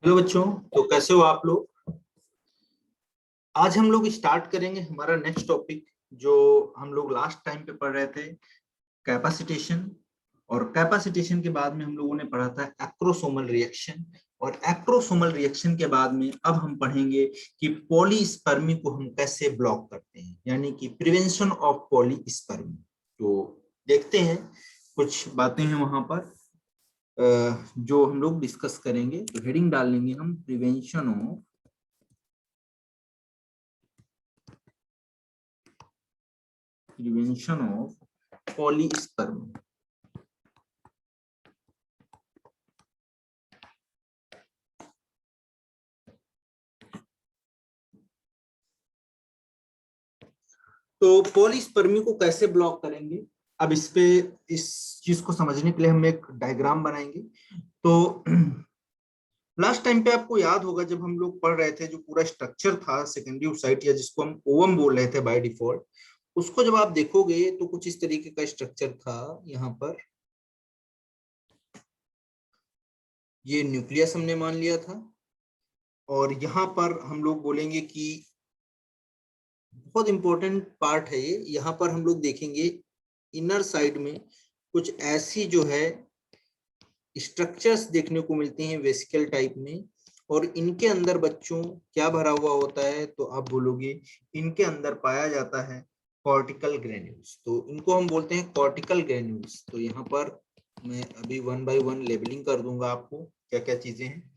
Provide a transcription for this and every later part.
Hello बच्चों। तो कैसे हो आप लोग। आज हम लोग स्टार्ट करेंगे हमारा नेक्स्ट टॉपिक जो हम लोग लास्ट टाइम पे पढ़ रहे थे, कैपेसिटेशन। और कैपेसिटेशन के बाद में हम लोगों ने पढ़ा था एक्रोसोमल रिएक्शन। और एक्रोसोमल रिएक्शन के बाद में अब हम पढ़ेंगे कि पॉलीस्पर्मी को हम कैसे ब्लॉक करते हैं, यानी कि प्रिवेंशन ऑफ पॉलीस्पर्मी। तो देखते हैं, कुछ बातें हैं वहां पर जो हम लोग डिस्कस करेंगे। तो हेडिंग डाल लेंगे हम, प्रिवेंशन ऑफ पॉलीस्पर्मी। तो पॉलीस्पर्मी को कैसे ब्लॉक करेंगे, अब इस चीज को समझने के लिए हम एक डायग्राम बनाएंगे। तो लास्ट टाइम पे आपको याद होगा, जब हम लोग पढ़ रहे थे, जो पूरा स्ट्रक्चर था सेकेंडरी ओसाइट, या जिसको हम ओवम बोल रहे थे बाय डिफॉल्ट, उसको जब आप देखोगे तो कुछ इस तरीके का स्ट्रक्चर था। यहाँ पर ये न्यूक्लियस हमने मान लिया था, और यहाँ पर हम लोग बोलेंगे कि बहुत इंपॉर्टेंट पार्ट है ये। यहाँ पर हम लोग देखेंगे इनर साइड में कुछ ऐसी जो है स्ट्रक्चर्स देखने को मिलती हैं वेसिकल टाइप में, और इनके अंदर बच्चों क्या भरा हुआ होता है, तो आप बोलोगे इनके अंदर पाया जाता है कॉर्टिकल ग्रेन्यूल्स। तो इनको हम बोलते हैं कॉर्टिकल ग्रेन्यूल्स। तो यहाँ पर मैं अभी वन बाय वन लेबलिंग कर दूंगा आपको क्या क्या चीजें हैं।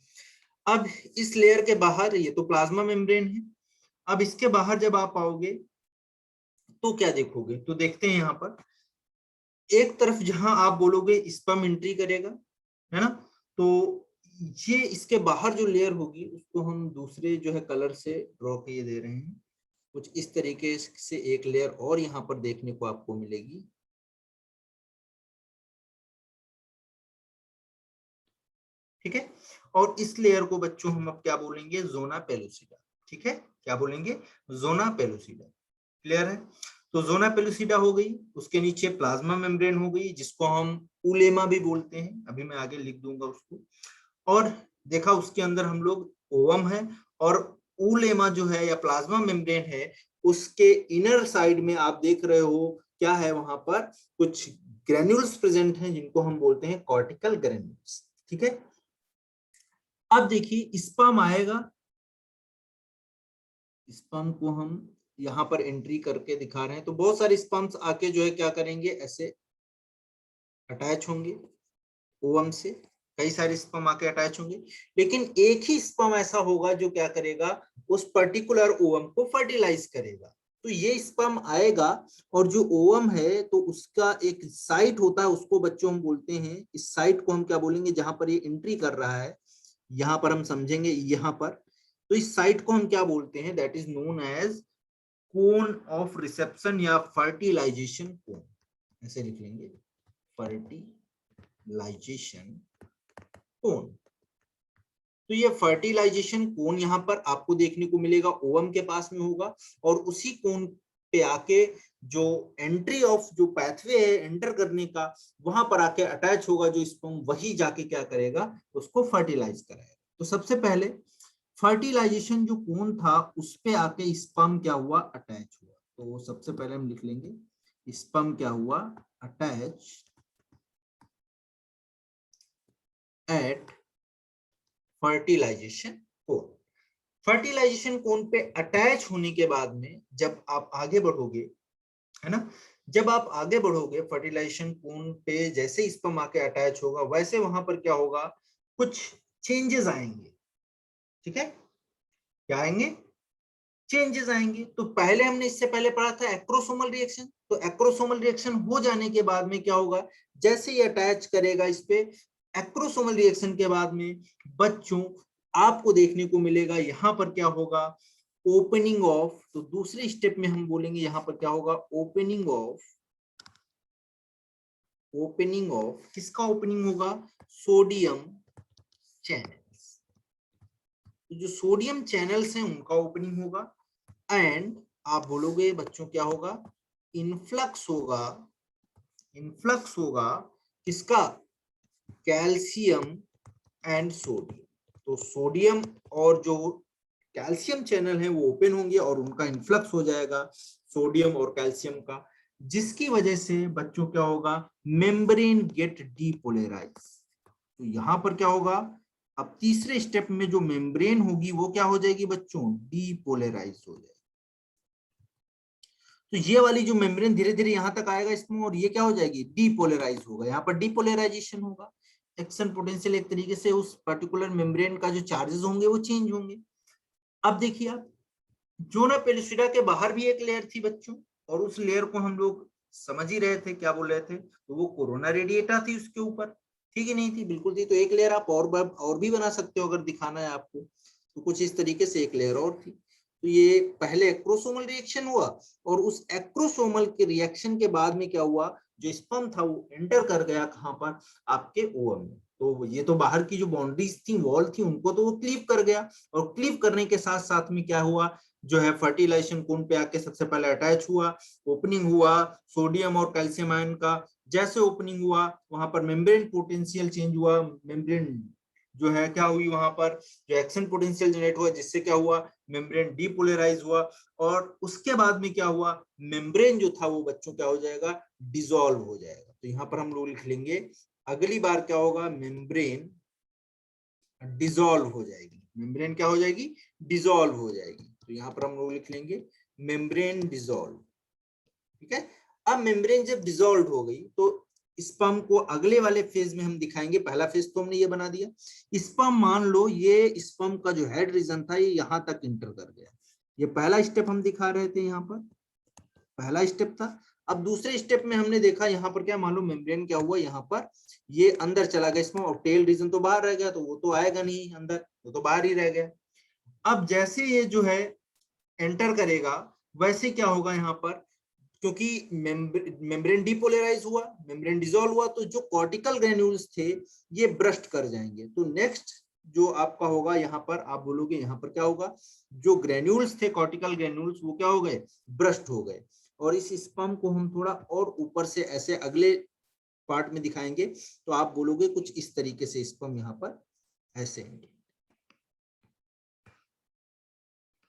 अब इस लेयर के बाहर, ये तो प्लाज्मा मेम्ब्रेन है, अब इसके बाहर जब आप आओगे तो क्या देखोगे, तो देखते हैं यहाँ पर एक तरफ जहां आप बोलोगे स्पर्म एंट्री करेगा, है ना। तो ये इसके बाहर जो लेयर होगी उसको हम दूसरे जो है कलर से ड्रॉ किए दे रहे हैं। कुछ इस तरीके से एक लेयर और यहाँ पर देखने को आपको मिलेगी। ठीक है, और इस लेयर को बच्चों हम अब क्या बोलेंगे, जोना पेलुसिडा। ठीक है, क्या बोलेंगे, जोना पेलुसिडा। क्लियर है। तो जोना पेलुसिडा हो गई, उसके नीचे प्लाज्मा मेम्ब्रेन हो गई, जिसको हम उलेमा भी बोलते हैं, अभी मैं आगे लिख दूंगा उसको। और देखा उसके अंदर हम लोग ओवम है, और उलेमा जो है या प्लाज्मा मेम्ब्रेन है, उसके इनर साइड में आप देख रहे हो क्या है, वहां पर कुछ ग्रेन्यूल्स प्रेजेंट हैं जिनको हम बोलते हैं कॉर्टिकल ग्रेन्यूल्स। ठीक है, अब देखिए स्पर्म आएगा, स्पर्म को हम यहाँ पर एंट्री करके दिखा रहे हैं। तो बहुत सारे स्पर्म्स आके जो है क्या करेंगे, ऐसे अटैच होंगे ओवम से, कई सारे स्पर्म आके अटैच होंगे, लेकिन एक ही स्पर्म ऐसा होगा जो क्या करेगा, उस पर्टिकुलर ओवम को फर्टिलाइज करेगा। तो ये स्पर्म आएगा, और जो ओवम है तो उसका एक साइट होता है, उसको बच्चों हम बोलते हैं, इस साइट को हम क्या बोलेंगे, जहां पर ये एंट्री कर रहा है, यहाँ पर हम समझेंगे यहाँ पर। तो इस साइट को हम क्या बोलते हैं, that is known as cone of reception या फर्टिलाइजेशन कोन, ऐसे लिख लेंगे, फर्टिलाइजेशन कोन। तो ये फर्टिलाइजेशन कोन यहाँ पर आपको देखने को मिलेगा, ओवम के पास में होगा, और उसी कोन पे आके जो एंट्री ऑफ जो पाथवे है एंटर करने का, वहां पर आके अटैच होगा जो स्पर्म, वही जाके क्या करेगा, उसको फर्टिलाइज कराएगा। तो सबसे पहले फर्टिलाइजेशन जो कोन था उस पे आके स्पर्म क्या हुआ, अटैच हुआ। तो सबसे पहले हम लिख लेंगे स्पर्म क्या हुआ, attach at fertilization cone. Fertilization cone पे अटैच होने के बाद में जब आप आगे बढ़ोगे, है ना, जब आप आगे बढ़ोगे फर्टिलाइजेशन कोन पे जैसे स्पर्म आके अटैच होगा, वैसे वहां पर क्या होगा, कुछ चेंजेस आएंगे। ठीक है, क्या आएंगे, चेंजेस आएंगे। तो पहले हमने इससे पहले पढ़ा था एक्रोसोमल रिएक्शन। तो एक्रोसोमल रिएक्शन हो जाने के बाद में क्या होगा, जैसे ये अटैच करेगा इस पे, एक्रोसोमल रिएक्शन के बाद में बच्चों आपको देखने को मिलेगा यहाँ पर क्या होगा, ओपनिंग ऑफ। तो दूसरे स्टेप में हम बोलेंगे यहाँ पर क्या होगा, ओपनिंग ऑफ किसका ओपनिंग होगा, सोडियम चैनल्स। तो जो सोडियम चैनल्स हैं उनका ओपनिंग होगा, एंड आप बोलोगे बच्चों क्या होगा, इनफ्लक्स होगा, किसका, कैल्शियम एंड सोडियम। तो सोडियम और जो कैल्शियम चैनल है वो ओपन होंगे और उनका इन्फ्लक्स हो जाएगा सोडियम और कैल्शियम का, जिसकी वजह से बच्चों क्या होगा, मेम्ब्रेन गेट डीपोलराइज। तो यहां पर क्या होगा, अब तीसरे स्टेप में जो मेम्ब्रेन होगी वो क्या हो जाएगी बच्चों, डीपोलराइज हो जाएगी। तो ये वाली जो मेम्ब्रेन धीरे धीरे यहां तक आएगा इसमें, और ये क्या हो जाएगी, डीपोलराइज होगा, यहाँ पर डीपोलराइजेशन होगा। एक्शन पोटेंशियल एक तरीके से उस पर्टिकुलर मेम्ब्रेन का जो चार्जेस होंगे वो चेंज होंगे। अब देखिए आप, जोना पेलिसिडा के बाहर भी एक लेयर थी बच्चों, और उस लेयर को हम लोग समझ ही रहे थे क्या बोल रहे थे, तो वो कोरोना रेडिएटा थी उसके ऊपर, ठीक ही नहीं थी, बिल्कुल थी। तो एक लेयर आप और भी बना सकते हो अगर दिखाना है आपको, तो कुछ इस तरीके से एक लेयर और थी। तो ये पहले एक्रोसोमल रिएक्शन हुआ, और उस एक्रोसोमल के रिएक्शन के बाद में क्या हुआ, जो स्पर्म था वो एंटर कर गया कहां पर, आपके ओवम में। तो ये तो बाहर की जो बाउंड्रीज थी, वॉल थी, उनको तो वो क्लीव कर गया, और क्लीव करने के साथ साथ में क्या हुआ, जो है फर्टिलाइजेशन कोन पे आके सबसे पहले अटैच हुआ, ओपनिंग हुआ सोडियम और कैल्शियम आयन का। जैसे ओपनिंग हुआ वहां पर मेम्ब्रेन पोटेंशियल चेंज हुआ, मेम्ब्रेन जो है क्या हुई वहां पर, जो एक्शन पोटेंशियल जनरेट हुआ, जिससे क्या हुआ, मेम्ब्रेन डीपोलराइज हुआ। और उसके बाद में क्या हुआ, मेम्ब्रेन जो था वो बच्चों क्या हो जाएगा, डिसॉल्व हो जाएगा। तो यहाँ पर हम लोग लिख लेंगे, अगली बार क्या होगा, मेम्ब्रेन डिसॉल्व हो जाएगी, मेम्ब्रेन क्या हो जाएगी, डिसॉल्व हो जाएगी। तो यहाँ पर हम लोग लिख लेंगे मेम्ब्रेन डिसॉल्व, ठीक है। अब मेम्ब्रेन जब डिसॉल्व हो गई तो स्पर्म को अगले वाले फेज में हम दिखाएंगे। पहला फेज तो हमने ये बना दिया, स्पर्म मान लो ये स्पर्म का जो हेड रीजन था ये यहां तक इंटर कर गया, ये पहला स्टेप हम दिखा रहे थे, यहाँ पर पहला स्टेप था। अब दूसरे स्टेप में हमने देखा यहाँ पर क्या, मान लो मेम्ब्रेन क्या हुआ, यहाँ पर ये अंदर चला गया इसमें, और टेल रीजन तो बाहर रह गया, तो वो तो आएगा नहीं अंदर, वो तो बाहर ही रह गया। अब जैसे ये जो है एंटर करेगा, वैसे क्या होगा यहाँ पर, क्योंकि मेम्ब्रेन डीपोलराइज हुआ, मेम्ब्रेन डिसॉल्व हुआ, तो जो कॉर्टिकल ग्रेन्यूल्स थे ये ब्रस्ट कर जाएंगे। तो नेक्स्ट जो आपका होगा यहाँ पर, आप बोलोगे यहाँ पर क्या होगा, जो ग्रेन्यूल्स थे कॉर्टिकल ग्रेन्यूल्स वो क्या हो गए, ब्रस्ट हो गए। और इस स्पर्म को हम थोड़ा और ऊपर से ऐसे अगले पार्ट में दिखाएंगे, तो आप बोलोगे कुछ इस तरीके से स्पर्म यहाँ पर ऐसे,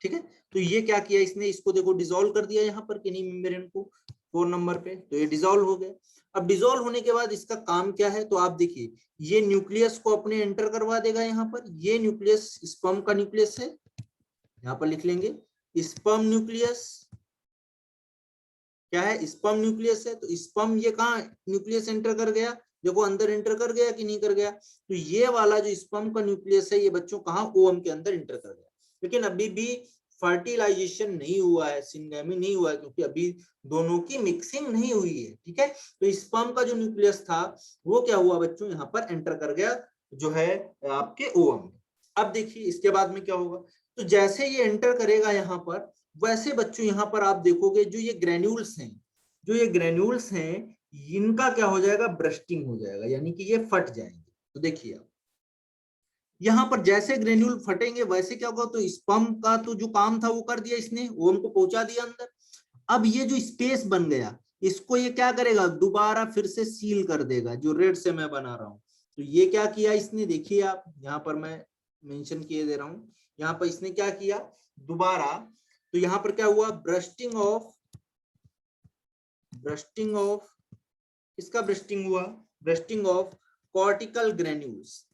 ठीक है। तो ये क्या किया इसने, इसको देखो डिसॉल्व कर दिया यहाँ पर किनी मेम्ब्रेन को 4 नंबर पे, तो ये डिसॉल्व हो गए। अब डिसॉल्व होने के बाद इसका काम क्या है, तो आप देखिए ये न्यूक्लियस को अपने एंटर करवा देगा यहाँ पर, ये न्यूक्लियस स्पर्म का न्यूक्लियस है, यहाँ पर लिख लेंगे स्पर्म न्यूक्लियस, क्या है, स्पर्म न्यूक्लियस है। तो स्पर्म ये कहाँ न्यूक्लियस एंटर कर गया, देखो अंदर एंटर कर गया कि नहीं कर गया। तो ये वाला जो स्पर्म का न्यूक्लियस है ये बच्चों कहाँ, ओवम के अंदर एंटर कर गया, लेकिन अभी भी फर्टिलाइजेशन नहीं हुआ है, सिंगैमी नहीं हुआ है, क्योंकि अभी दोनों की मिक्सिंग नहीं हुई है, ठीक है। तो स्पर्म का जो न्यूक्लियस था वो क्या हुआ बच्चों, यहाँ पर एंटर कर गया जो है आपके ओवम में। अब देखिए इसके बाद में क्या होगा, तो जैसे ये एंटर करेगा यहाँ पर, वैसे बच्चों यहाँ पर आप देखोगे जो ये ग्रेन्यूल्स हैं, जो ये ग्रेन्यूल्स हैं इनका क्या हो जाएगा, ब्रस्टिंग हो जाएगा, यानी कि ये फट जाएंगे। तो देखिए आप यहाँ पर जैसे ग्रेन्यूल फटेंगे वैसे क्या होगा, तो स्पर्म का तो जो काम था वो कर दिया इसने, ओवम को पहुंचा दिया अंदर। अब ये जो स्पेस बन गया इसको ये क्या करेगा, दोबारा फिर से सील कर देगा, जो रेड से मैं बना रहा हूं। तो ये क्या किया इसने, देखिए आप यहाँ पर मैं मेंशन किए दे रहा हूं, यहाँ पर इसने क्या किया दोबारा, तो यहाँ पर क्या हुआ, ब्रस्टिंग ऑफ किसका ब्रस्टिंग हुआ, ब्रस्टिंग ऑफ कॉर्टिकल ग्रेन्यूल्स।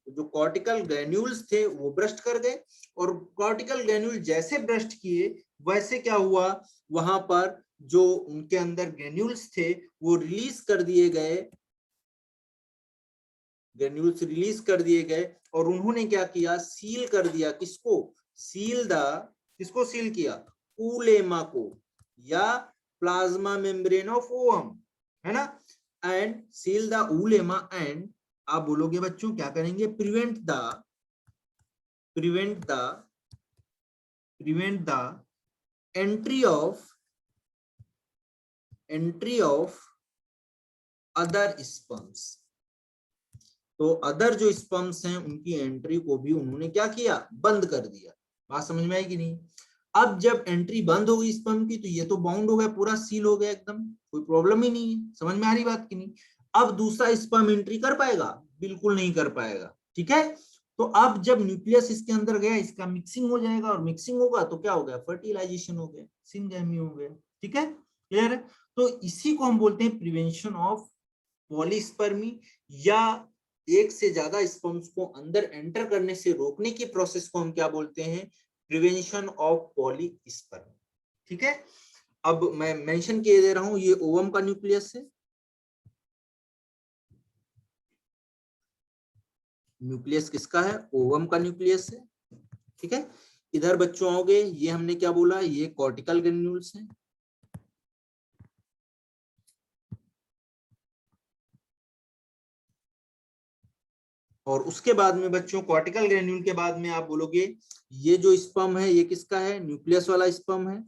जो कॉर्टिकल ग्रेन्यूल्स थे वो ब्रस्ट कर गए, और कॉर्टिकल ग्रेन्यूल जैसे ब्रस्ट किए वैसे क्या हुआ, वहां पर जो उनके अंदर ग्रेन्यूल्स थे वो रिलीज कर दिए गए, ग्रेन्यूल्स रिलीज कर दिए गए, और उन्होंने क्या किया, सील कर दिया, किसको सील किया, उलेमा को, या प्लाज्मा मेम्ब्रेन ऑफ ओवम, है ना, and seal the Ulema, and आप बोलोगे बच्चों क्या करेंगे, prevent the entry of other sperms. तो अदर जो स्पर्म्स हैं उनकी एंट्री को भी उन्होंने क्या किया, बंद कर दिया। बात समझ में आएगी नहीं। अब जब एंट्री बंद हो गई स्पर्म की, तो ये तो बाउंड हो गया, पूरा सील हो गया एकदम, कोई प्रॉब्लम ही नहीं है, समझ में आ रही बात की नहीं। अब दूसरा स्पर्म एंट्री कर पाएगा, बिल्कुल नहीं कर पाएगा, ठीक है। तो अब जब न्यूक्लियस इसके अंदर गया, इसका मिक्सिंग हो जाएगा, और मिक्सिंग होगा तो क्या हो गया, फर्टिलाइजेशन हो गया, सिंगैमी हो गया। ठीक है, क्लियर है। तो इसी को हम बोलते हैं प्रिवेंशन ऑफ पॉलीस्पर्मी, या एक से ज्यादा स्पर्म्स को अंदर एंटर करने से रोकने की प्रोसेस को हम क्या बोलते हैं, प्रिवेंशन ऑफ पॉलीस्पर्मी। ठीक है, अब मैं मेंशन किए दे रहा हूं, ये ओवम का न्यूक्लियस है, न्यूक्लियस किसका है, ओवम का न्यूक्लियस है। ठीक है, इधर बच्चों आओगे, ये हमने क्या बोला, ये कॉर्टिकल ग्रेन्यूल्स हैं, और उसके बाद में बच्चों कॉर्टिकल ग्रेन्यूल के बाद में आप बोलोगे ये जो स्पर्म है ये किसका है, न्यूक्लियस वाला स्पर्म है,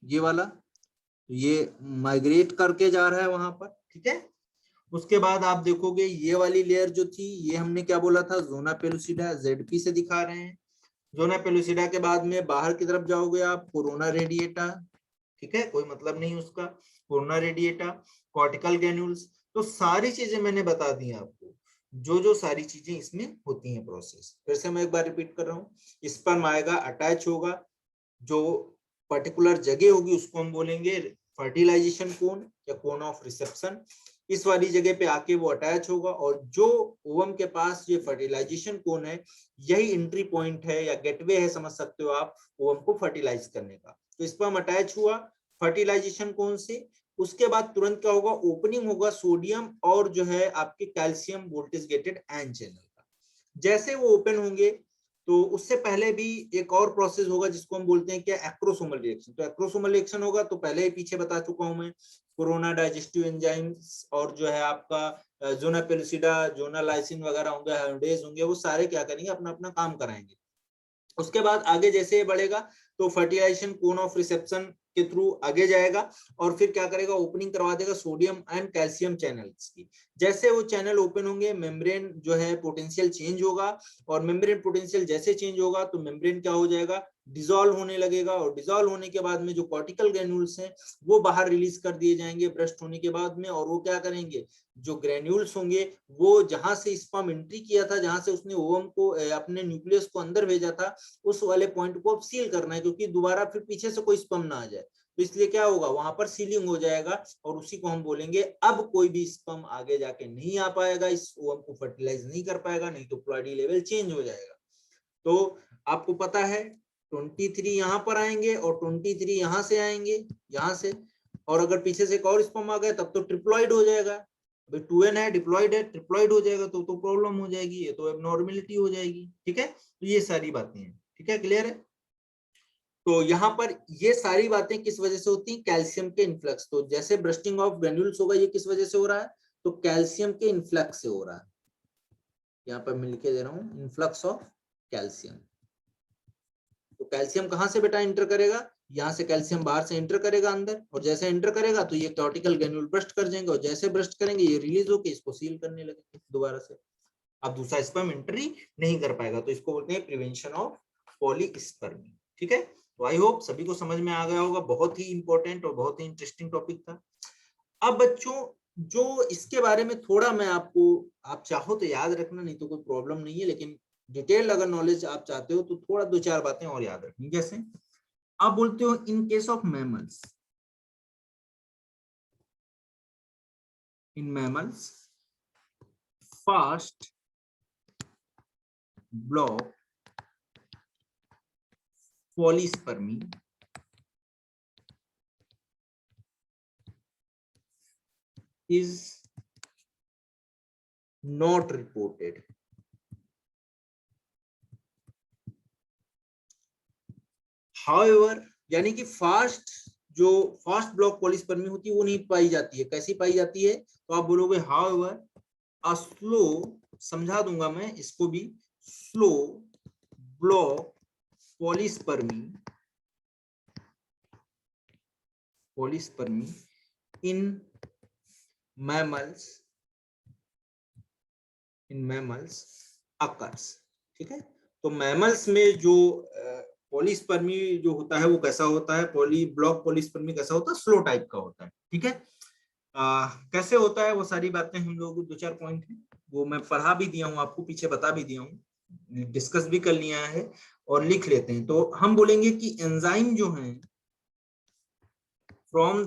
ये वाला, ये माइग्रेट करके जा रहा है वहां पर। ठीक है, उसके बाद आप देखोगे ये वाली लेयर जो थी, ये हमने क्या बोला था, जोना पेलुसिडा, जेडपी से दिखा रहे हैं। जोना पेलुसिडा के बाद में बाहर की तरफ जाओगे आप, कोरोना रेडिएटा, ठीक है, कोई मतलब नहीं उसका, कोरोना रेडिएटा, कॉर्टिकल ग्रेन्यूल्स। तो सारी चीजें मैंने बता दी आपको, जो जो सारी चीजें इसमें होती हैं प्रोसेस। फिर से मैं एक बार रिपीट कर रहा हूँ, स्पर्म आएगा, अटैच होगा, जो पर्टिकुलर जगह होगी उसको हम बोलेंगे फर्टिलाइजेशन कोन या कोन ऑफ रिसेप्शन। इस वाली जगह पे आके वो अटैच होगा, और जो ओवम के पास ये फर्टिलाइजेशन कोन है, यही एंट्री पॉइंट है या गेटवे है, समझ सकते हो आप, ओवम को फर्टिलाइज करने का। तो स्पर्म अटैच हुआ फर्टिलाइजेशन कोन से, उसके बाद तुरंत क्या होगा, ओपनिंग होगा सोडियम और जो है आपके calcium voltage gated ion channel का। जैसे वो ओपन होंगे तो उससे पहले भी एक और प्रोसेस होगा जिसको हम बोलते हैं क्या, एक्रोसोमल रिएक्शन। तो एक्रोसोमल रिएक्शन होगा, तो पहले ही पीछे बता चुका हूं मैं, कोरोना डाइजेस्टिव एंजाइम्स और जो है आपका जोना पेलुसिडा, जोना लाइसिन वगैरह होंगे, हाइड्रेज होंगे, वो सारे क्या करेंगे, अपना अपना काम कराएंगे। उसके बाद आगे जैसे ये बढ़ेगा तो फर्टिलाइजेशन कोन ऑफ रिसेप्शन के थ्रू आगे जाएगा, और फिर क्या करेगा, ओपनिंग करवा देगा सोडियम एंड कैल्शियम चैनल्स की। जैसे वो चैनल ओपन होंगे, मेम्ब्रेन जो है पोटेंशियल चेंज होगा, और मेम्ब्रेन पोटेंशियल जैसे चेंज होगा तो मेम्ब्रेन क्या हो जाएगा, डिसॉल्व होने लगेगा, और डिसॉल्व होने के बाद में जो कॉर्टिकल ग्रेन्यूल्स हैं वो बाहर रिलीज कर दिए जाएंगे ब्रस्ट होने के बाद में, और वो क्या करेंगे, जो ग्रेन्यूल्स होंगे वो जहां से स्पर्म एंट्री किया था, जहां से उसने ओवम को अपने न्यूक्लियस को अंदर भेजा था, उस वाले पॉइंट को अब सील करना है, क्योंकि दोबारा फिर पीछे से कोई स्पर्म ना आ जाए। तो इसलिए क्या होगा, वहां पर सीलिंग हो जाएगा, और उसी को हम बोलेंगे अब कोई भी स्पर्म आगे जाके नहीं आ पाएगा, इस ओवम को फर्टिलाइज नहीं कर पाएगा, नहीं तो प्लॉइडी लेवल चेंज हो जाएगा। तो आपको पता है 23 यहाँ पर आएंगे, और 23 यहाँ से आएंगे, यहाँ से, और अगर पीछे से एक और स्पर्म आ गया तब तो ट्रिप्लॉइड हो जाएगा। अभी 2n है, डिप्लॉइड है, ट्रिप्लॉइड हो जाएगा तो प्रॉब्लम हो जाएगी, ये तो एबनॉर्मेलिटी हो जाएगी। ठीक है, तो ये सारी बातें हैं। ठीक है, क्लियर है। तो यहाँ पर ये सारी बातें किस वजह से होती हैं, कैल्शियम के इन्फ्लक्स। तो जैसे ब्रस्टिंग ऑफ ग्रेन्यूल्स होगा, ये किस वजह से हो रहा है, तो कैल्शियम के इन्फ्लक्स से हो रहा है। यहाँ पर मैं लिखे दे रहा हूँ, इन्फ्लक्स ऑफ कैल्शियम। तो कैल्शियम कहाँ से बेटा एंटर करेगा, यहाँ से कैल्शियम बाहर से एंटर करेगा अंदर, और जैसे एंटर करेगा तो ये कॉर्टिकल ग्रेन्यूल ब्रस्ट कर जाएंगे, और जैसे ब्रस्ट करेंगे ये रिलीज होकर इसको सील करने लगेंगे दोबारा से। अब दूसरा स्पर्म एंट्री नहीं कर पाएगा, तो इसको बोलते हैं प्रिवेंशन ऑफ पॉलीस्पर्मी। ठीक है, तो आई होप सभी को समझ में आ गया होगा, बहुत ही इंपॉर्टेंट और बहुत ही इंटरेस्टिंग टॉपिक था। अब बच्चों जो इसके बारे में थोड़ा मैं आपको, आप चाहो तो याद रखना, नहीं तो कोई प्रॉब्लम नहीं है, लेकिन डिटेल अगर नॉलेज आप चाहते हो तो थोड़ा 2-4 बातें और याद रखनी। जैसे आप बोलते हो in case of mammals, in mammals first block polyspermy is not reported. However, यानी कि जो फास्ट ब्लॉक पॉलीस्पर्मी होती है वो नहीं पाई जाती है। कैसी पाई जाती है, तो आप बोलोगे however a slow, समझा दूंगा मैं इसको भी, स्लो ब्लॉक पॉलीस्पर्मी इन mammals occurs। ठीक है, तो मैमल्स में जो पॉलीस्पर्मी जो होता है वो कैसा होता है, ब्लॉक पॉलीस्पर्मी कैसा होता है, स्लो टाइप का होता है। ठीक है, कैसे होता है वो सारी बातें हम लोग 2-4 पॉइंट है वो मैं पढ़ा भी दिया हूँ आपको, पीछे बता भी दिया हूँ, डिस्कस भी कर लिया है, और लिख लेते हैं। तो हम बोलेंगे कि एंजाइम जो है from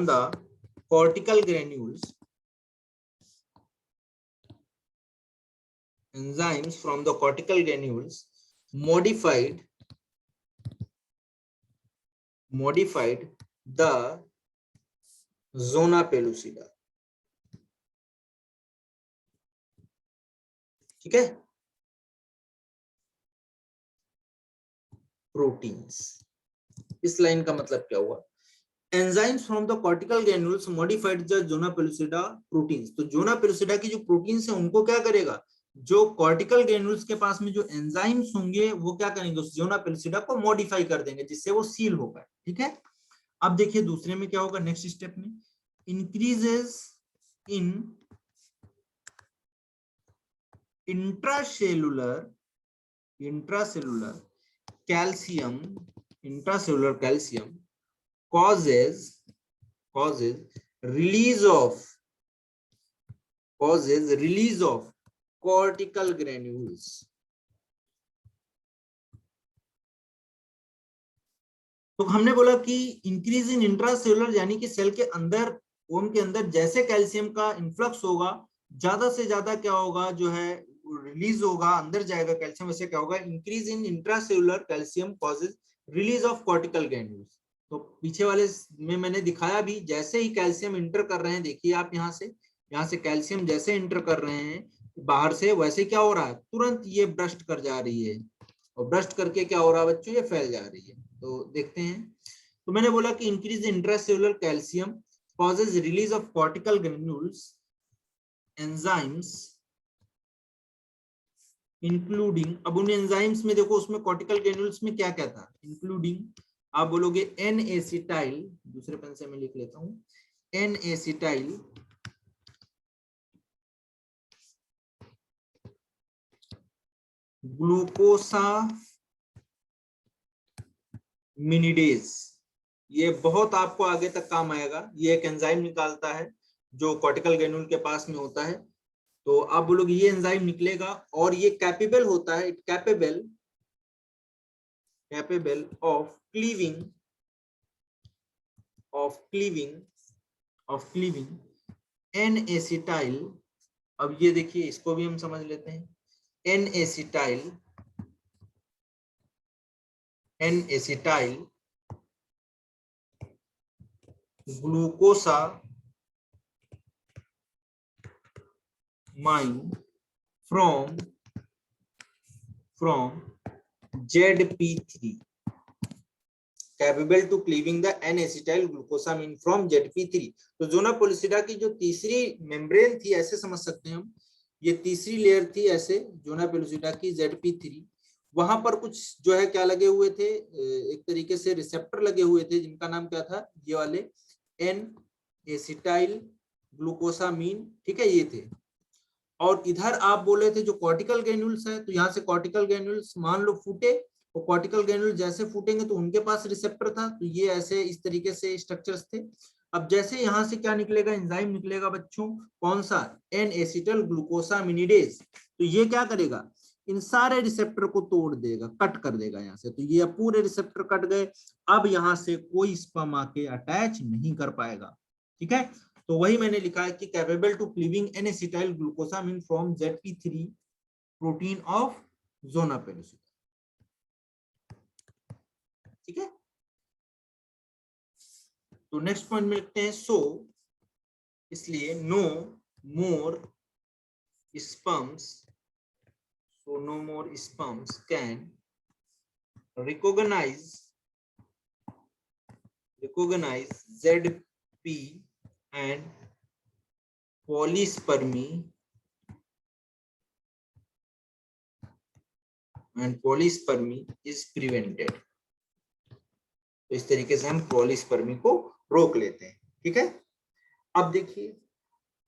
the cortical granules, enzymes from the cortical granules modified the zona pellucida। ठीक है, प्रोटीन्स। इस लाइन का मतलब क्या हुआ, enzymes from the cortical granules modified the zona pellucida proteins. तो जोना पेलुसिडा की जो प्रोटीन्स है उनको क्या करेगा, जो कॉर्टिकल ग्रेन्यूल्स के पास में जो एंजाइम्स होंगे वो क्या करेंगे, उस जोना पेलुसिडा को मॉडिफाई कर देंगे जिससे वो सील होगा। ठीक है, अब देखिए दूसरे में क्या होगा, नेक्स्ट स्टेप में increases in intracellular calcium causes release of cortical granules। तो हमने बोला कि इंक्रीज इन इंट्रासेलुलर यानी कि सेल के अंदर, ओम के अंदर जैसे कैल्शियम का इन्फ्लक्स होगा, ज्यादा से ज्यादा क्या होगा जो है रिलीज होगा, अंदर जाएगा कैल्शियम, वैसे क्या होगा, increase in intracellular calcium causes release of cortical granules. तो पीछे वाले में मैंने दिखाया भी, जैसे ही कैल्शियम इंटर कर रहे हैं, देखिए आप यहाँ से कैल्शियम जैसे इंटर कर रहे हैं बाहर से, वैसे क्या हो रहा है, तुरंत ये ब्रस्ट कर जा रही है, और ब्रस्ट करके क्या हो रहा है बच्चों, ये फैल जा रही है। तो देखते हैं, तो मैंने बोला कि increase intracellular calcium causes release of cortical granules enzymes including, अब उन एंजाइम्स में देखो उसमें कॉर्टिकल ग्रेन्यूल्स में क्या क्या था, इंक्लूडिंग आप बोलोगे एन एसिटाइल, दूसरे पेन से मैं लिख लेता हूं, एन एसिटाइल ग्लूकोसामिनिडेज। ये बहुत आपको आगे तक काम आएगा, ये एक एंजाइम निकालता है जो कॉर्टिकल ग्रेन्यूल के पास में होता है। तो आप बोलोगे ये एंजाइम निकलेगा और ये कैपेबल होता है, it capable of cleaving N acetyl. अब ये देखिए इसको भी हम समझ लेते हैं, N acetyl glucosamine from ZP3, capable to cleaving the N-acetyl glucosamine from ZP3। तो जोना पेलुसिडा की जो तीसरी मेम्ब्रेन थी, ऐसे समझ सकते हैं हम, ये तीसरी लेयर थी ऐसे जोना पेलुसिडा की ZP3, वहां पर कुछ जो है क्या लगे हुए थे, एक तरीके से रिसेप्टर लगे हुए थे जिनका नाम क्या था, ये वाले N-acetyl ग्लूकोसामीन। ठीक है, ये थे। और इधर आप बोले थे जो कॉर्टिकल ग्रेन्यूल्स है, तो यहाँ से कॉर्टिकल ग्रेन्यूल्स मान लो फूटे, और कॉर्टिकल ग्रेन्यूल जैसे फूटेंगे तो उनके पास रिसेप्टर था, तो ये ऐसे इस तरीके से स्ट्रक्चर्स थे। अब जैसे यहाँ से क्या निकलेगा, एंजाइम निकलेगा बच्चों, कौन सा, एन एसिटल ग्लूकोसामिनिडेज। तो ये क्या करेगा, इन सारे रिसेप्टर को तोड़ देगा, कट कर देगा यहाँ से, तो ये पूरे रिसेप्टर कट गए। अब यहाँ से कोई स्पर्म आके अटैच नहीं कर पाएगा। ठीक है, तो वही मैंने लिखा है कि capable to cleaving N acetyl glucosamine from ZP3 protein of zona pellucida. ठीक है, तो नेक्स्ट पॉइंट में लिखते हैं, सो इसलिए no more sperms can recognize ZP and polyspermy is prevented। तो इस तरीके से हम पॉलीस्पर्मी को रोक लेते हैं। ठीक है, अब देखिए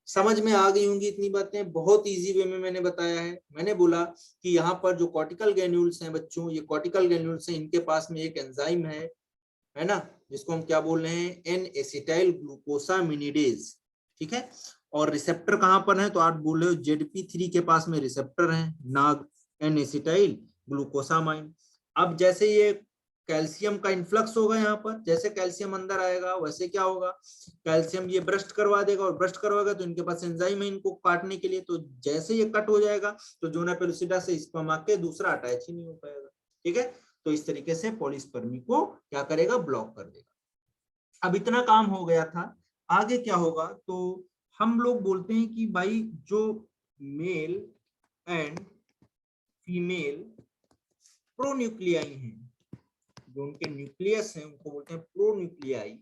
समझ में आ गई होंगी इतनी बातें, बहुत इजी वे में मैंने बताया है। मैंने बोला कि यहाँ पर जो कॉर्टिकल ग्रेन्यूल्स हैं बच्चों, ये कॉर्टिकल ग्रेन्यूल्स हैं, इनके पास में एक एंजाइम है ना, जिसको हम क्या बोल रहे हैं, एन एसिटाइल ग्लूकोसामिनिडेज। ठीक है। और रिसेप्टर कहां पर है, तो आप बोल रहे हो ZP3 के पास में रिसेप्टर है, नाग एन एसिटाइल ग्लूकोसामाइन। अब जैसे ये कैल्शियम का इन्फ्लक्स होगा यहाँ पर, जैसे कैल्शियम अंदर आएगा वैसे क्या होगा, कैल्शियम ये ब्रस्ट करवा देगा, और ब्रस्ट करवाएगा तो इनके पास एंजाइम है इनको काटने के लिए, तो जैसे ये कट हो जाएगा तो जोना पेलुसिडा से स्पर्म आके दूसरा अटैच ही नहीं हो पाएगा। ठीक है, तो इस तरीके से पॉलीस्पर्मी को क्या करेगा, ब्लॉक कर देगा। अब इतना काम हो गया था, आगे क्या होगा, तो हम लोग बोलते हैं कि भाई जो मेल एंड फीमेल प्रोन्यूक्लियाई हैं, जो उनके न्यूक्लियस हैं उनको बोलते हैं प्रोन्यूक्लियाई।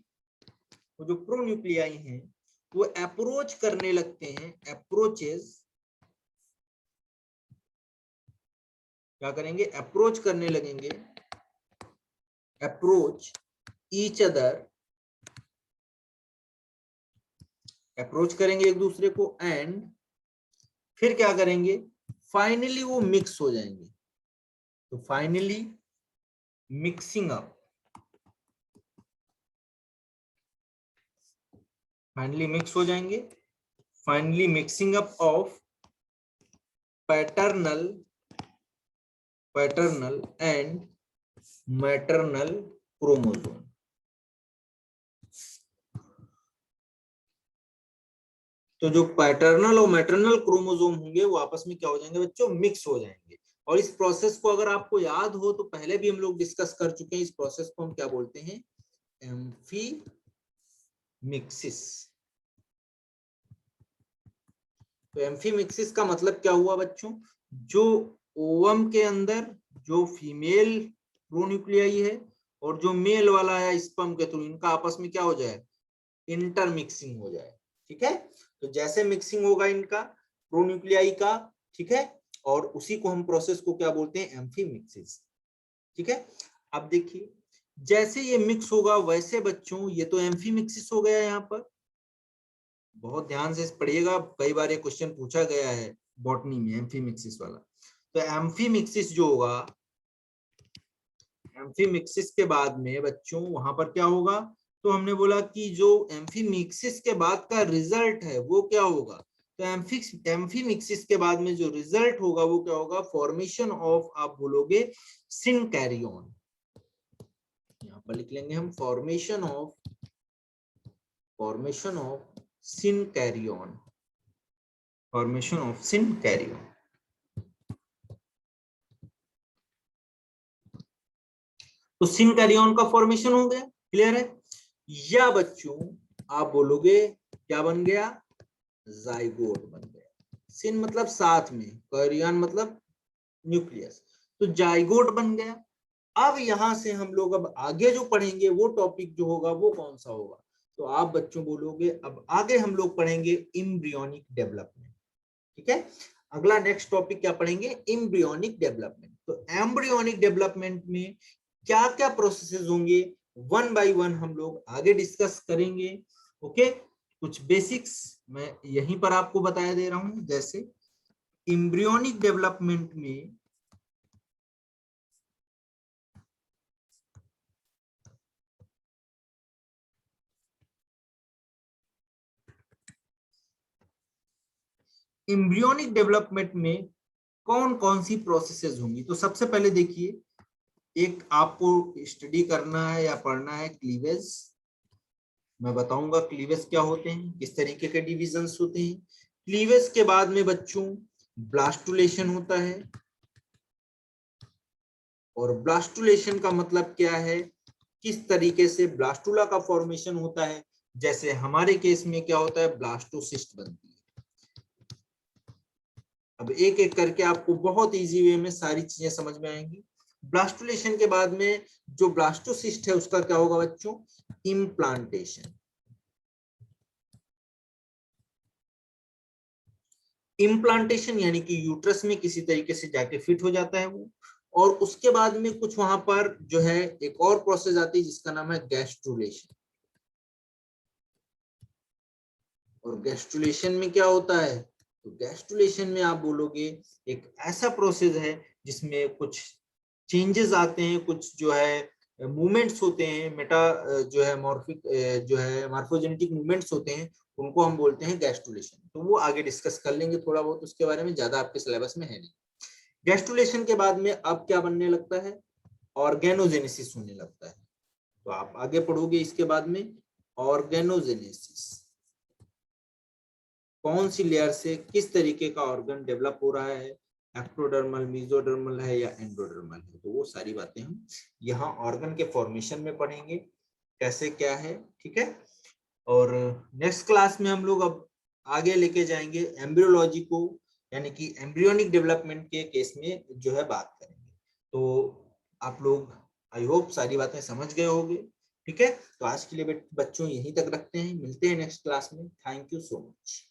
वो जो प्रोन्यूक्लियाई हैं वो अप्रोच करने लगते हैं, अप्रोचेस, क्या करेंगे, अप्रोच करने लगेंगे, अप्रोच ईच अदर, अप्रोच करेंगे एक दूसरे को, एंड फिर क्या करेंगे, फाइनली वो मिक्स हो जाएंगे। तो finally mixing up, finally mix हो जाएंगे, finally mixing up of paternal and maternal chromosome. तो जो पैटर्नल और मैटरनल क्रोमोसोम होंगे वो आपस में क्या हो जाएंगे बच्चों, मिक्स हो जाएंगे। और इस प्रोसेस को अगर आपको याद हो तो पहले भी हम लोग डिस्कस कर चुके हैं, इस प्रोसेस को हम क्या बोलते हैं, एम्फीमिक्सिस। तो एम्फीमिक्सिस का मतलब क्या हुआ बच्चों, जो ओवम के अंदर जो फीमेल प्रोन्यूक्लियाई है और जो मेल वाला है स्पर्म के थ्रू, इनका आपस में क्या हो जाए, इंटरमिक्सिंग हो जाए। ठीक है, तो जैसे मिक्सिंग होगा इनका प्रोन्यूक्लियाई का, ठीक है, और उसी को हम प्रोसेस को क्या बोलते हैं, एम्फीमिक्सिस। ठीक है, अब देखिए जैसे ये मिक्स होगा वैसे बच्चों ये तो एम्फीमिक्सिस हो गया, यहाँ पर बहुत ध्यान से पढ़िएगा, कई बार ये क्वेश्चन पूछा गया है बॉटनी में, एम्फीमिक्सिस वाला। तो एम्फीमिक्सिस जो होगा, एम्फीमिक्सिस के बाद में बच्चों वहां पर क्या होगा, तो हमने बोला कि जो एम्फीमिक्सिस के बाद का रिजल्ट है वो क्या होगा, तो एम्फीमिक्सिस के बाद में जो रिजल्ट होगा वो क्या होगा, फॉर्मेशन ऑफ, आप बोलोगे सिनकैरियन, यहाँ पर लिख लेंगे हम फॉर्मेशन ऑफ सिनकैरियन, फॉर्मेशन ऑफ सिनकैरियन। तो सिनकैरियन का फॉर्मेशन हो गया, क्लियर है। या बच्चों आप बोलोगे क्या बन गया, जाइगोट बन गया। सिन मतलब साथ में, कैरियन मतलब न्यूक्लियस, तो जाइगोट बन गया। अब यहां से हम लोग अब आगे जो पढ़ेंगे वो टॉपिक जो होगा वो कौन सा होगा, तो आप बच्चों बोलोगे अब आगे हम लोग पढ़ेंगे एम्ब्रियोनिक डेवलपमेंट। ठीक है, अगला नेक्स्ट टॉपिक क्या पढ़ेंगे, एम्ब्रियोनिक डेवलपमेंट। तो एम्ब्रियोनिक डेवलपमेंट में क्या क्या प्रोसेसेस होंगे, वन बाय वन हम लोग आगे डिस्कस करेंगे। ओके, कुछ बेसिक्स मैं यहीं पर आपको बताया दे रहा हूं, जैसे एम्ब्रियोनिक डेवलपमेंट में एम्ब्रियोनिक डेवलपमेंट में कौन कौन सी प्रोसेसेस होंगी। तो सबसे पहले देखिए, एक आपको स्टडी करना है या पढ़ना है क्लीवेज। मैं बताऊंगा क्लीवेज क्या होते हैं, किस तरीके के डिविजन्स होते हैं। क्लीवेज के बाद में बच्चों ब्लास्टुलेशन होता है, और ब्लास्टुलेशन का मतलब क्या है, किस तरीके से ब्लास्टुला का फॉर्मेशन होता है। जैसे हमारे केस में क्या होता है, ब्लास्टोसिस्ट बनती है। अब एक एक करके आपको बहुत इजी वे में सारी चीजें समझ में आएंगी। ब्लास्टुलेशन के बाद में जो ब्लास्टोसिस्ट है उसका क्या होगा बच्चों, इम्प्लांटेशन। इम्प्लांटेशन यानी कि यूट्रस में किसी तरीके से जाके फिट हो जाता है वो, और उसके बाद में कुछ वहां पर जो है एक और प्रोसेस आती है जिसका नाम है गैस्ट्रुलेशन। और गैस्ट्रुलेशन में क्या होता है, तो गैस्ट्रुलेशन में आप बोलोगे एक ऐसा प्रोसेस है जिसमें कुछ चेंजेस आते हैं, कुछ जो है मूवमेंट्स होते हैं, मेटा जो है मॉर्फिक जो है मॉर्फोजेनेटिक मूवमेंट्स होते हैं, उनको हम बोलते हैं गैस्ट्रुलेशन। तो वो आगे डिस्कस कर लेंगे थोड़ा बहुत उसके बारे में, ज्यादा आपके सिलेबस में है नहीं। गैस्ट्रुलेशन के बाद में अब क्या बनने लगता है, ऑर्गेनोजेनेसिस होने लगता है। तो आप आगे पढ़ोगे इसके बाद में ऑर्गेनोजेनेसिस, कौन सी लेयर से किस तरीके का ऑर्गन डेवलप हो रहा है, एक्टोडर्मल, मेसोडर्मल है या एंडोडर्मल है। तो वो सारी बातें हम यहाँ ऑर्गन के फॉर्मेशन में पढ़ेंगे, कैसे क्या है, ठीक है। और नेक्स्ट क्लास में हम लोग अब आगे लेके जाएंगे एम्ब्रियोलॉजी को, यानी कि एम्ब्रियोनिक डेवलपमेंट के केस में जो है बात करेंगे। तो आप लोग आई होप सारी बातें समझ गए होंगे, ठीक है। तो आज के लिए बच्चों यहीं तक रखते हैं, मिलते हैं नेक्स्ट क्लास में। Thank you so much.